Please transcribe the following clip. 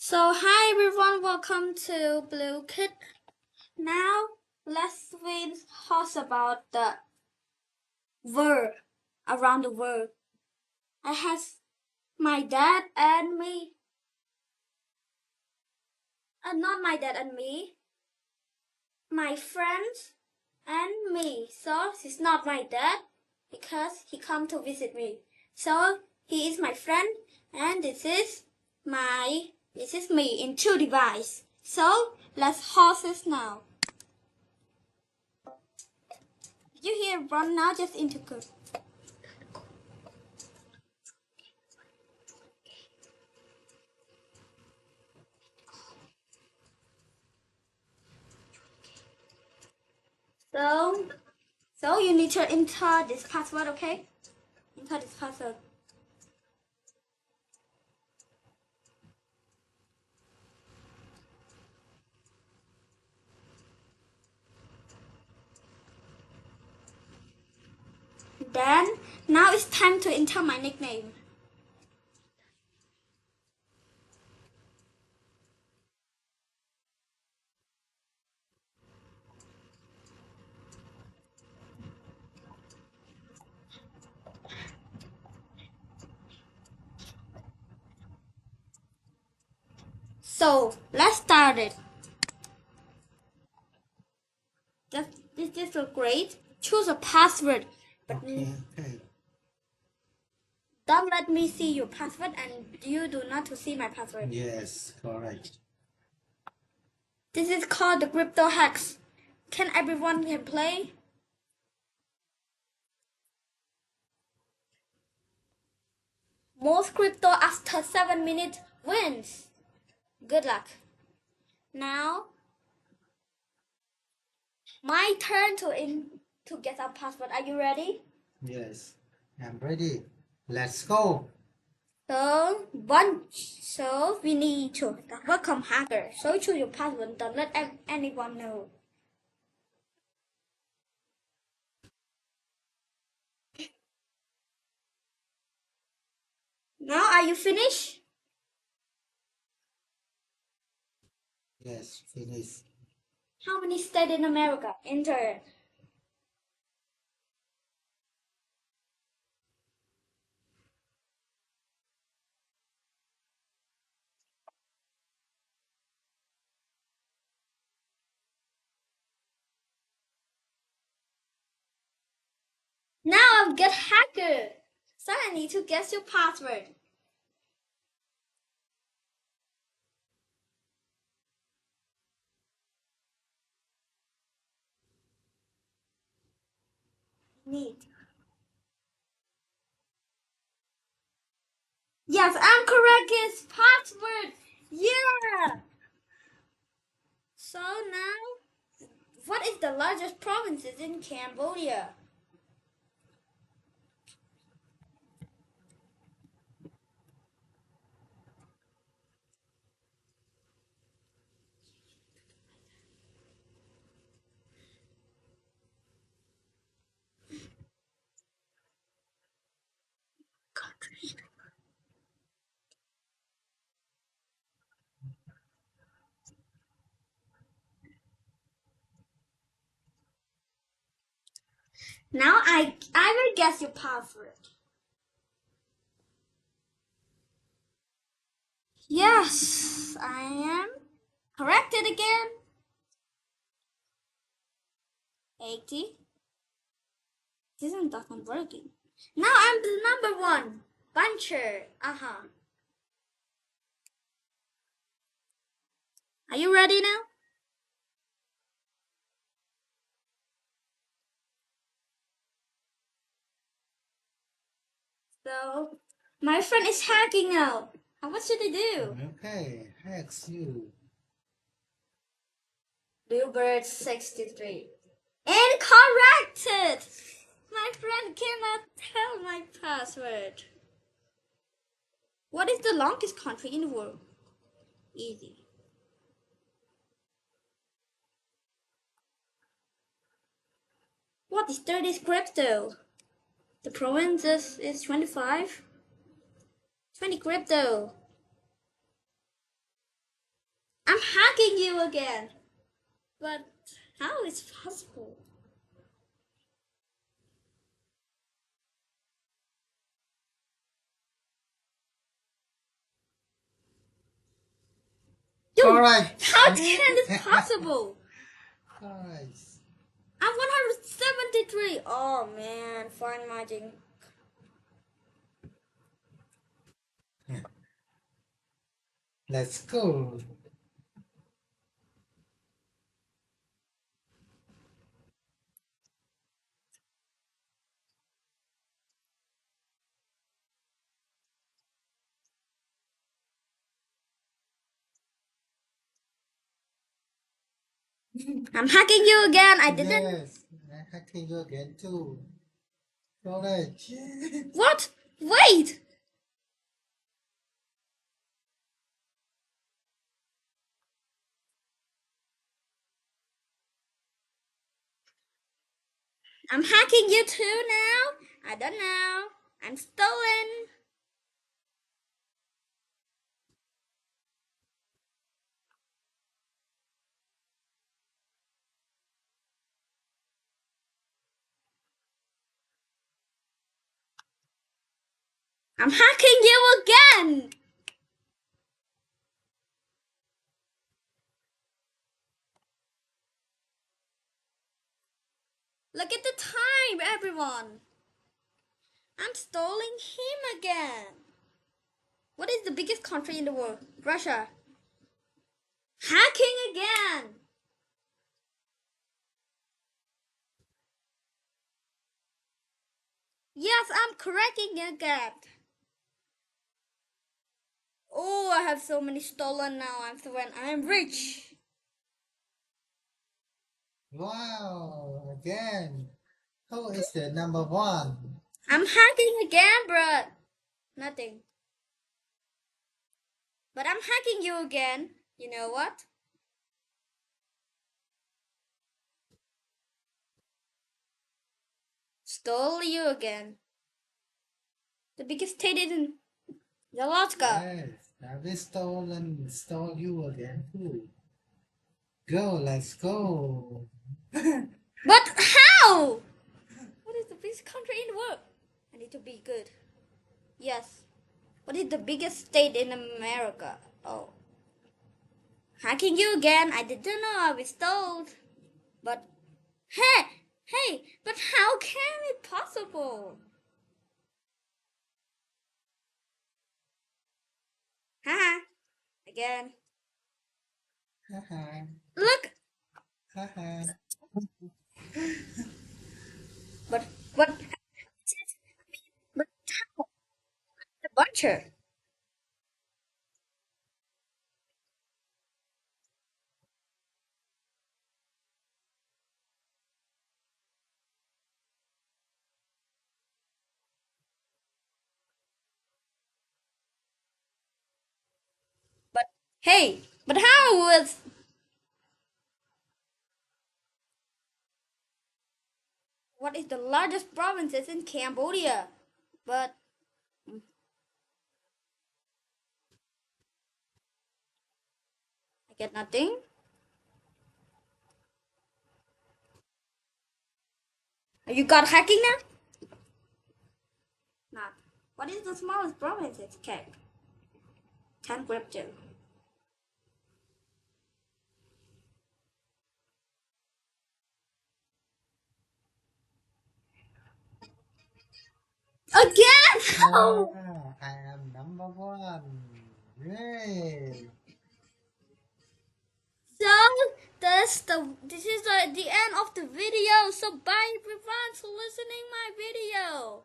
So hi everyone, welcome to Blooket. Now let's read thoughts about the world around the world. I have my dad and me. Not my dad and me. My friends and me. So he's not my dad because he come to visit me. So he is my friend and this is me in two device. So let's horses now. You hear run now just into good. So you need to enter this password, okay? Enter this password. Then now it's time to enter my nickname. So let's start it. This is so great. Choose a password, but Okay. don't let me see your password, and you do not to see my password. Yes, correct. This is called the crypto hacks. Can everyone can play? Most crypto after 7 minutes wins. Good luck. Now my turn to get a password. Are you ready? Yes, I'm ready. Let's go. So we need to welcome hacker. So choose your password. Don't let anyone know. Now are you finished? Yes, finish. How many states in America? Enter. Now I've got hacker. So I need to guess your password. Need. Yes, I'm correct. It's password. Yeah. So now, what is the largest provinces in Cambodia? Now I will guess your password. Yes, I am corrected again. 80. This isn't not working. Now I'm the number one. Buncher. Are you ready now? So, my friend is hacking now. What should I do? Okay, hex you. Bluebird 63. Incorrected! My friend cannot tell my password. What is the longest country in the world? Easy. What is 30 crypto? The provinces is 25. 20 crypto. I'm hacking you again. But how is possible? Dude, Alright. how can it possible? Alright. I'm 173. Oh man, fine magic. Let's go. I'm hacking you again. I didn't. Yes, I'm hacking you again too. Alright. What? Wait. I'm hacking you too now. I don't know. I'm stolen. I'm hacking you again. Look at the time, everyone. I'm stalling him again. What is the biggest country in the world? Russia. Hacking again. Yes, I'm correcting again. Oh, I have so many stolen now. I'm rich. Wow, again. Who is the number one? I'm hacking again, bruh. Nothing. But I'm hacking you again. You know what? Stole you again. The biggest state is in Alaska. Yes, I will stole you again too. Go, let's go. But how? What is the biggest country in the world? I need to be good. Yes. What is the biggest state in America? Oh. Hacking you again. I didn't know I was stole. But hey, but how can it possible? Haha, again. Haha, Look, haha. but but how? The butcher. But hey, but how was what is the largest provinces in Cambodia? But I get nothing. You got hacking now? Not. What is the smallest province? It's Cape. 10 crypto. Again? How? Ah, I am number one. Yay! So this is the end of the video. So bye everyone for listening my video.